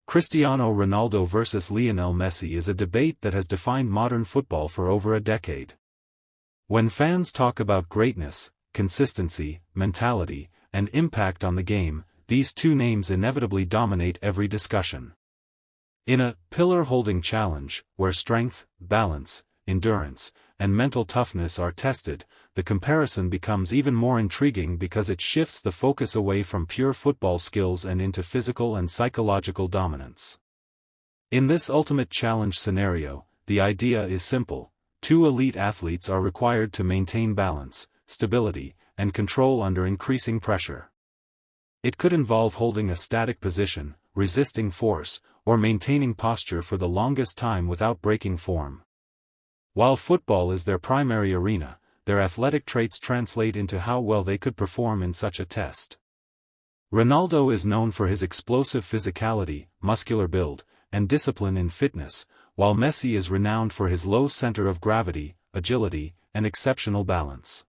Cristiano Ronaldo versus Lionel Messi is a debate that has defined modern football for over a decade. When fans talk about greatness, consistency, mentality, and impact on the game, these two names inevitably dominate every discussion. In a pillar-holding challenge, where strength, balance, endurance, and mental toughness are tested, the comparison becomes even more intriguing because it shifts the focus away from pure football skills and into physical and psychological dominance. In this ultimate challenge scenario, the idea is simple: two elite athletes are required to maintain balance, stability, and control under increasing pressure. It could involve holding a static position, resisting force, or maintaining posture for the longest time without breaking form. While football is their primary arena, their athletic traits translate into how well they could perform in such a test. Ronaldo is known for his explosive physicality, muscular build, and discipline in fitness, while Messi is renowned for his low center of gravity, agility, and exceptional balance.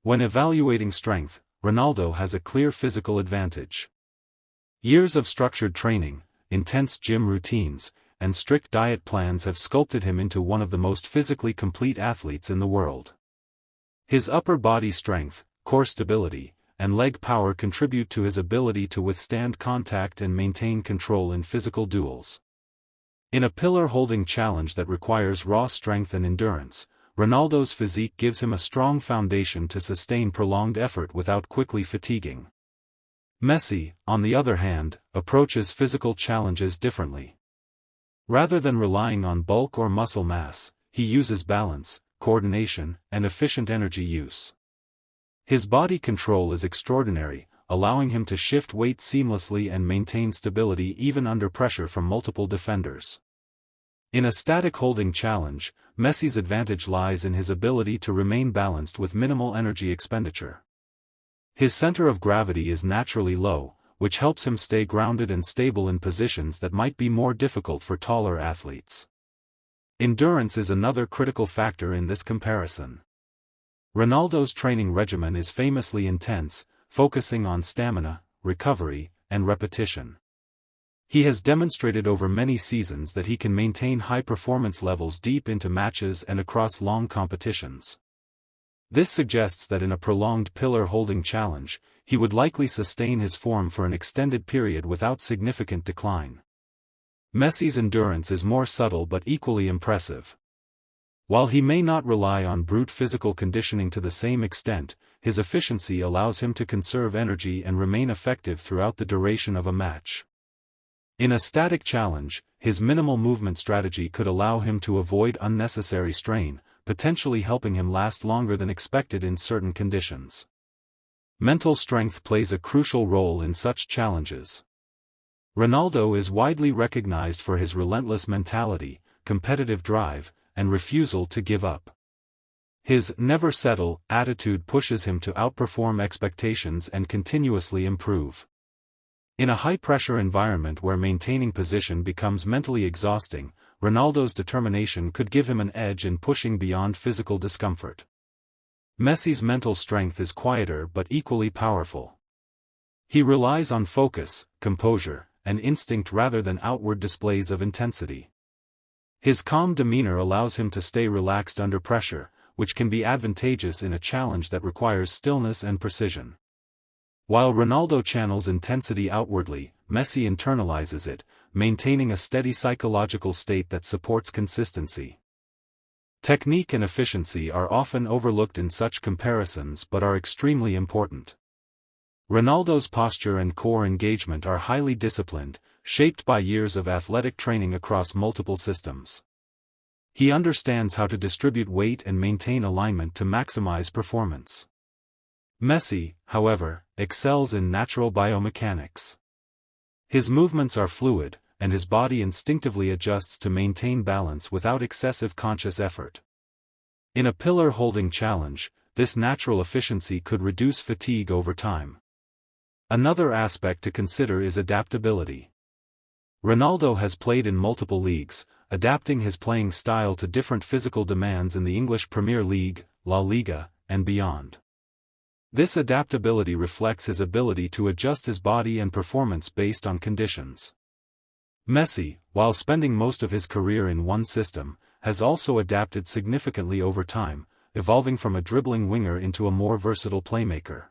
When evaluating strength, Ronaldo has a clear physical advantage. Years of structured training, intense gym routines, and strict diet plans have sculpted him into one of the most physically complete athletes in the world. His upper body strength, core stability, and leg power contribute to his ability to withstand contact and maintain control in physical duels. In a pillar-holding challenge that requires raw strength and endurance, Ronaldo's physique gives him a strong foundation to sustain prolonged effort without quickly fatiguing. Messi, on the other hand, approaches physical challenges differently. Rather than relying on bulk or muscle mass, he uses balance, coordination, and efficient energy use. His body control is extraordinary, allowing him to shift weight seamlessly and maintain stability even under pressure from multiple defenders. In a static holding challenge, Messi's advantage lies in his ability to remain balanced with minimal energy expenditure. His center of gravity is naturally low, which helps him stay grounded and stable in positions that might be more difficult for taller athletes. Endurance is another critical factor in this comparison. Ronaldo's training regimen is famously intense, focusing on stamina, recovery, and repetition. He has demonstrated over many seasons that he can maintain high performance levels deep into matches and across long competitions. This suggests that in a prolonged pillar-holding challenge, he would likely sustain his form for an extended period without significant decline. Messi's endurance is more subtle but equally impressive. While he may not rely on brute physical conditioning to the same extent, his efficiency allows him to conserve energy and remain effective throughout the duration of a match. In a static challenge, his minimal movement strategy could allow him to avoid unnecessary strain, potentially helping him last longer than expected in certain conditions. Mental strength plays a crucial role in such challenges. Ronaldo is widely recognized for his relentless mentality, competitive drive, and refusal to give up. His never settle attitude pushes him to outperform expectations and continuously improve. In a high-pressure environment where maintaining position becomes mentally exhausting, Ronaldo's determination could give him an edge in pushing beyond physical discomfort. Messi's mental strength is quieter but equally powerful. He relies on focus, composure, and instinct rather than outward displays of intensity. His calm demeanor allows him to stay relaxed under pressure, which can be advantageous in a challenge that requires stillness and precision. While Ronaldo channels intensity outwardly, Messi internalizes it, maintaining a steady psychological state that supports consistency. Technique and efficiency are often overlooked in such comparisons but are extremely important. Ronaldo's posture and core engagement are highly disciplined, shaped by years of athletic training across multiple systems. He understands how to distribute weight and maintain alignment to maximize performance. Messi, however, excels in natural biomechanics. His movements are fluid, and his body instinctively adjusts to maintain balance without excessive conscious effort. In a pillar-holding challenge, this natural efficiency could reduce fatigue over time. Another aspect to consider is adaptability. Ronaldo has played in multiple leagues, adapting his playing style to different physical demands in the English Premier League, La Liga, and beyond. This adaptability reflects his ability to adjust his body and performance based on conditions. Messi, while spending most of his career in one system, has also adapted significantly over time, evolving from a dribbling winger into a more versatile playmaker.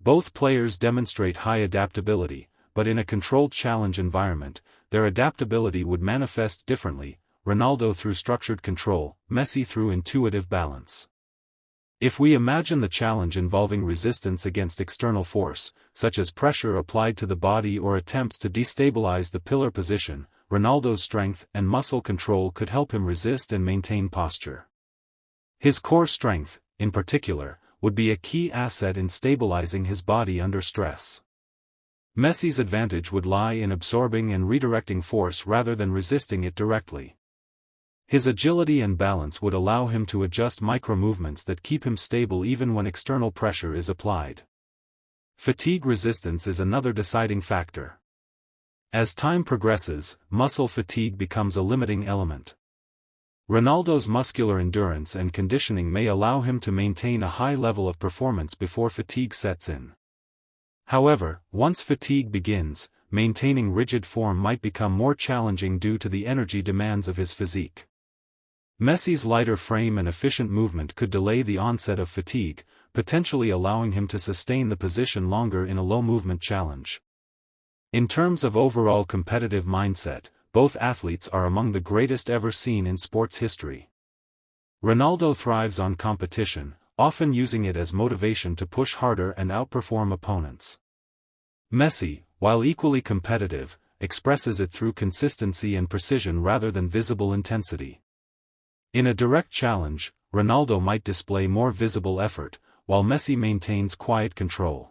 Both players demonstrate high adaptability, but in a controlled challenge environment, their adaptability would manifest differently, Ronaldo through structured control, Messi through intuitive balance. If we imagine the challenge involving resistance against external force, such as pressure applied to the body or attempts to destabilize the pillar position, Ronaldo's strength and muscle control could help him resist and maintain posture. His core strength, in particular, would be a key asset in stabilizing his body under stress. Messi's advantage would lie in absorbing and redirecting force rather than resisting it directly. His agility and balance would allow him to adjust micro-movements that keep him stable even when external pressure is applied. Fatigue resistance is another deciding factor. As time progresses, muscle fatigue becomes a limiting element. Ronaldo's muscular endurance and conditioning may allow him to maintain a high level of performance before fatigue sets in. However, once fatigue begins, maintaining rigid form might become more challenging due to the energy demands of his physique. Messi's lighter frame and efficient movement could delay the onset of fatigue, potentially allowing him to sustain the position longer in a low-movement challenge. In terms of overall competitive mindset, both athletes are among the greatest ever seen in sports history. Ronaldo thrives on competition, often using it as motivation to push harder and outperform opponents. Messi, while equally competitive, expresses it through consistency and precision rather than visible intensity. In a direct challenge, Ronaldo might display more visible effort, while Messi maintains quiet control.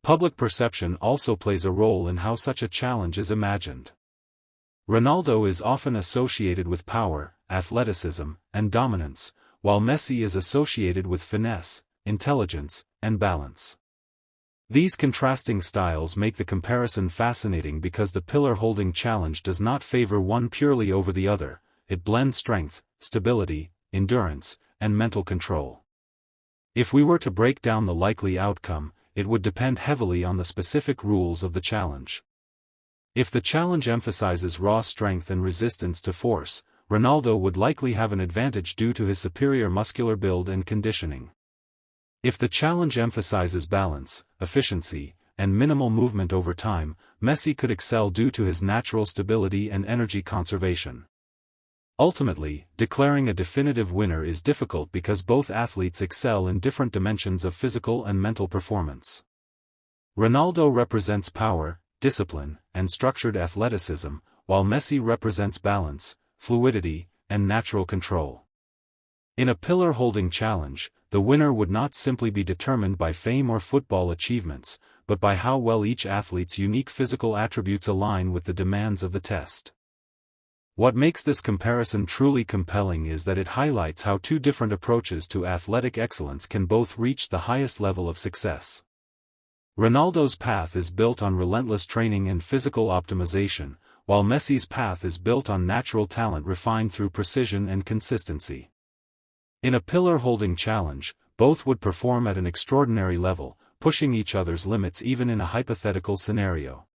Public perception also plays a role in how such a challenge is imagined. Ronaldo is often associated with power, athleticism, and dominance, while Messi is associated with finesse, intelligence, and balance. These contrasting styles make the comparison fascinating because the pillar-holding challenge does not favor one purely over the other, it blends strength, stability, endurance, and mental control. If we were to break down the likely outcome, it would depend heavily on the specific rules of the challenge. If the challenge emphasizes raw strength and resistance to force, Ronaldo would likely have an advantage due to his superior muscular build and conditioning. If the challenge emphasizes balance, efficiency, and minimal movement over time, Messi could excel due to his natural stability and energy conservation. Ultimately, declaring a definitive winner is difficult because both athletes excel in different dimensions of physical and mental performance. Ronaldo represents power, discipline, and structured athleticism, while Messi represents balance, fluidity, and natural control. In a pillar-holding challenge, the winner would not simply be determined by fame or football achievements, but by how well each athlete's unique physical attributes align with the demands of the test. What makes this comparison truly compelling is that it highlights how two different approaches to athletic excellence can both reach the highest level of success. Ronaldo's path is built on relentless training and physical optimization, while Messi's path is built on natural talent refined through precision and consistency. In a pillar-holding challenge, both would perform at an extraordinary level, pushing each other's limits even in a hypothetical scenario.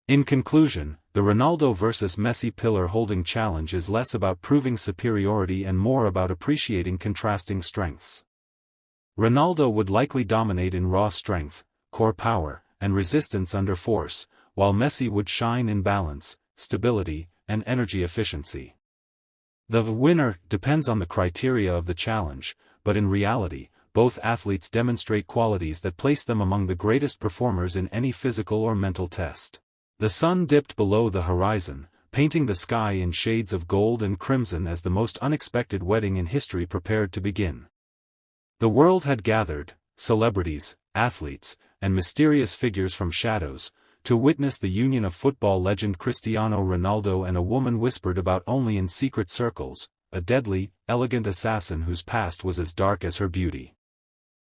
In conclusion, the Ronaldo vs. Messi pillar-holding challenge is less about proving superiority and more about appreciating contrasting strengths. Ronaldo would likely dominate in raw strength, core power, and resistance under force, while Messi would shine in balance, stability, and energy efficiency. The winner depends on the criteria of the challenge, but in reality, both athletes demonstrate qualities that place them among the greatest performers in any physical or mental test. The sun dipped below the horizon, painting the sky in shades of gold and crimson as the most unexpected wedding in history prepared to begin. The world had gathered, celebrities, athletes, and mysterious figures from shadows, to witness the union of football legend Cristiano Ronaldo and a woman whispered about only in secret circles, a deadly, elegant assassin whose past was as dark as her beauty.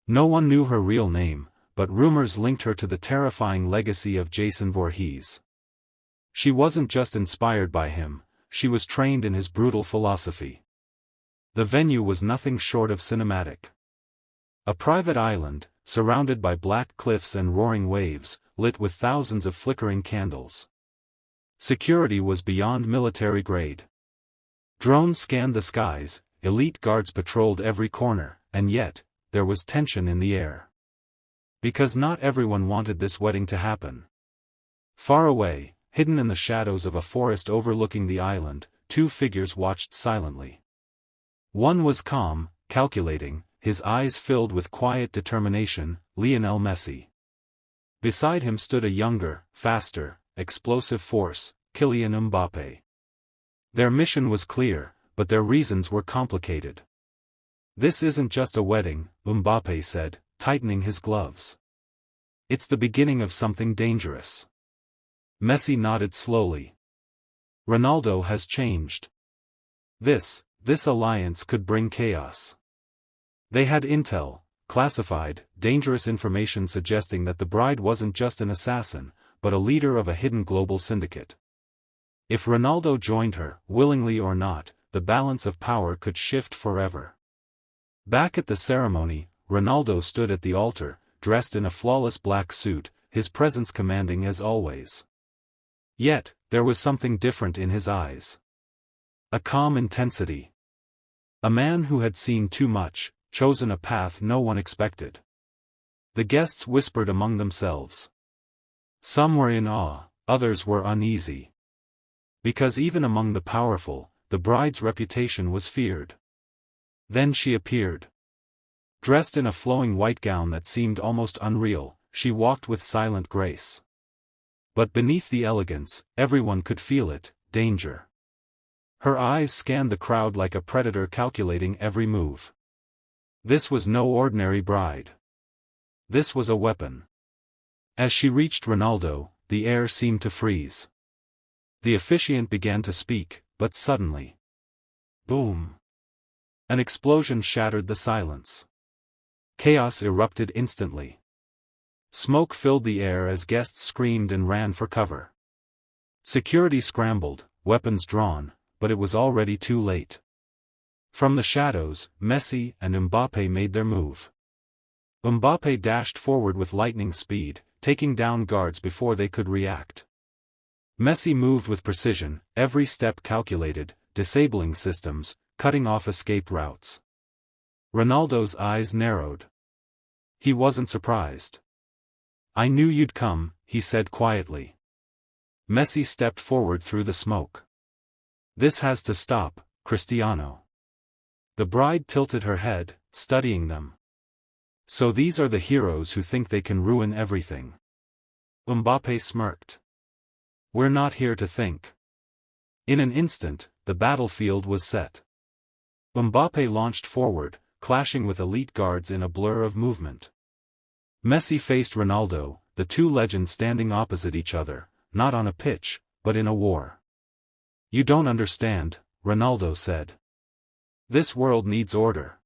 No one knew her real name, but rumors linked her to the terrifying legacy of Jason Voorhees. She wasn't just inspired by him, she was trained in his brutal philosophy. The venue was nothing short of cinematic. A private island, surrounded by black cliffs and roaring waves, lit with thousands of flickering candles. Security was beyond military grade. Drones scanned the skies, elite guards patrolled every corner, and yet, there was tension in the air. Because not everyone wanted this wedding to happen. Far away, hidden in the shadows of a forest overlooking the island, two figures watched silently. One was calm, calculating, his eyes filled with quiet determination, Lionel Messi. Beside him stood a younger, faster, explosive force, Kylian Mbappé. Their mission was clear, but their reasons were complicated. "This isn't just a wedding," Mbappé said, tightening his gloves. "It's the beginning of something dangerous." Messi nodded slowly. "Ronaldo has changed. This alliance could bring chaos." They had intel, classified, dangerous information suggesting that the bride wasn't just an assassin, but a leader of a hidden global syndicate. If Ronaldo joined her, willingly or not, the balance of power could shift forever. Back at the ceremony, Ronaldo stood at the altar, dressed in a flawless black suit, his presence commanding as always. Yet, there was something different in his eyes. A calm intensity. A man who had seen too much, chosen a path no one expected. The guests whispered among themselves. Some were in awe, others were uneasy. Because even among the powerful, the bride's reputation was feared. Then she appeared. Dressed in a flowing white gown that seemed almost unreal, she walked with silent grace. But beneath the elegance, everyone could feel it, danger. Her eyes scanned the crowd like a predator calculating every move. This was no ordinary bride. This was a weapon. As she reached Ronaldo, the air seemed to freeze. The officiant began to speak, but suddenly. Boom! An explosion shattered the silence. Chaos erupted instantly. Smoke filled the air as guests screamed and ran for cover. Security scrambled, weapons drawn, but it was already too late. From the shadows, Messi and Mbappé made their move. Mbappé dashed forward with lightning speed, taking down guards before they could react. Messi moved with precision, every step calculated, disabling systems, cutting off escape routes. Ronaldo's eyes narrowed. He wasn't surprised. "I knew you'd come," he said quietly. Messi stepped forward through the smoke. "This has to stop, Cristiano." The bride tilted her head, studying them. "So these are the heroes who think they can ruin everything." Mbappé smirked. "We're not here to think." In an instant, the battlefield was set. Mbappé launched forward, clashing with elite guards in a blur of movement. Messi faced Ronaldo, the two legends standing opposite each other, not on a pitch, but in a war. "You don't understand," Ronaldo said. "This world needs order."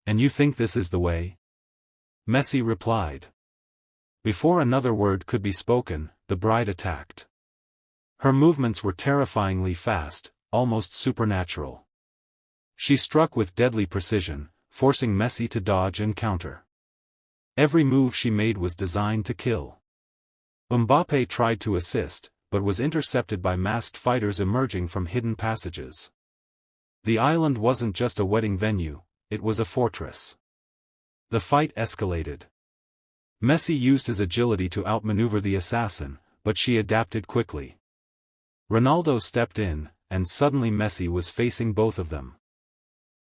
"And you think this is the way?" Messi replied. Before another word could be spoken, the bride attacked. Her movements were terrifyingly fast, almost supernatural. She struck with deadly precision, forcing Messi to dodge and counter. Every move she made was designed to kill. Mbappé tried to assist, but was intercepted by masked fighters emerging from hidden passages. The island wasn't just a wedding venue, it was a fortress. The fight escalated. Messi used his agility to outmaneuver the assassin, but she adapted quickly. Ronaldo stepped in, and suddenly Messi was facing both of them.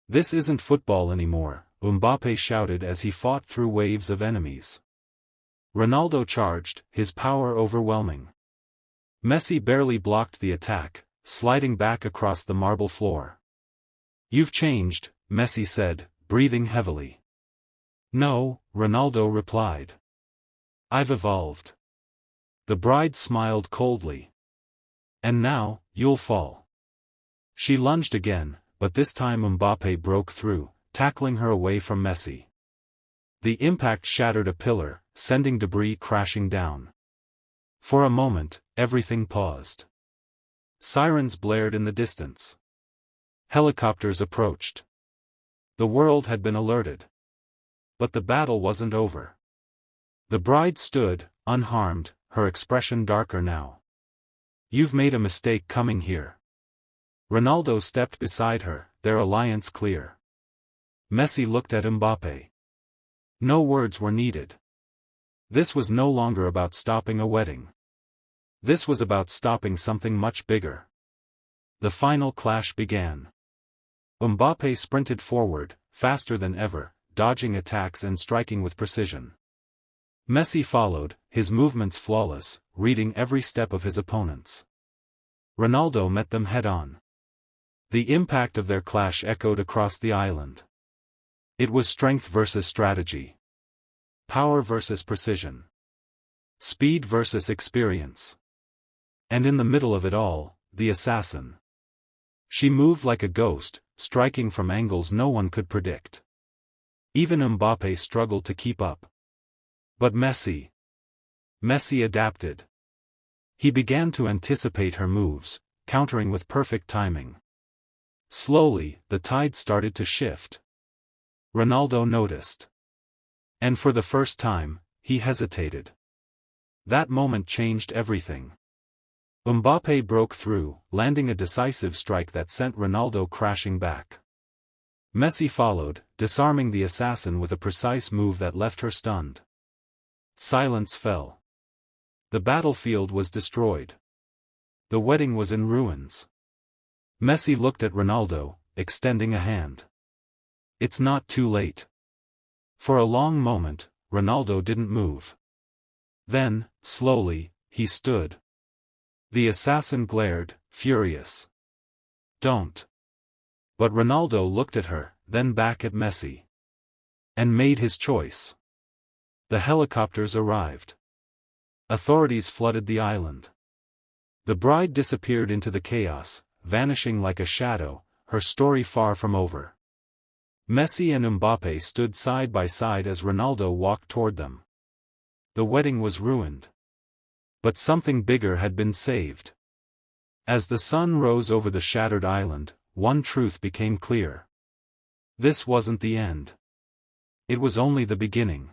"This isn't football anymore," Mbappé shouted as he fought through waves of enemies. Ronaldo charged, his power overwhelming. Messi barely blocked the attack, sliding back across the marble floor. "You've changed," Messi said, breathing heavily. "No," Ronaldo replied. "I've evolved." The bride smiled coldly. "And now, you'll fall." She lunged again, but this time Mbappé broke through, tackling her away from Messi. The impact shattered a pillar, sending debris crashing down. For a moment, everything paused. Sirens blared in the distance. Helicopters approached. The world had been alerted. But the battle wasn't over. The bride stood, unharmed, her expression darker now. You've made a mistake coming here. Ronaldo stepped beside her, their alliance clear. Messi looked at Mbappé. No words were needed. This was no longer about stopping a wedding. This was about stopping something much bigger. The final clash began. Mbappé sprinted forward, faster than ever, dodging attacks and striking with precision. Messi followed, his movements flawless, reading every step of his opponents. Ronaldo met them head-on. The impact of their clash echoed across the island. It was strength versus strategy. Power versus precision. Speed versus experience. And in the middle of it all, the assassin. She moved like a ghost, striking from angles no one could predict. Even Mbappé struggled to keep up. But Messi adapted. He began to anticipate her moves, countering with perfect timing. Slowly, the tide started to shift. Ronaldo noticed. And for the first time, he hesitated. That moment changed everything. Mbappé broke through, landing a decisive strike that sent Ronaldo crashing back. Messi followed, disarming the assassin with a precise move that left her stunned. Silence fell. The battlefield was destroyed. The wedding was in ruins. Messi looked at Ronaldo, extending a hand. It's not too late. For a long moment, Ronaldo didn't move. Then, slowly, he stood. The assassin glared, furious. Don't. But Ronaldo looked at her, then back at Messi. And made his choice. The helicopters arrived. Authorities flooded the island. The bride disappeared into the chaos, vanishing like a shadow, her story far from over. Messi and Mbappé stood side by side as Ronaldo walked toward them. The wedding was ruined. But something bigger had been saved. As the sun rose over the shattered island, one truth became clear. This wasn't the end. It was only the beginning.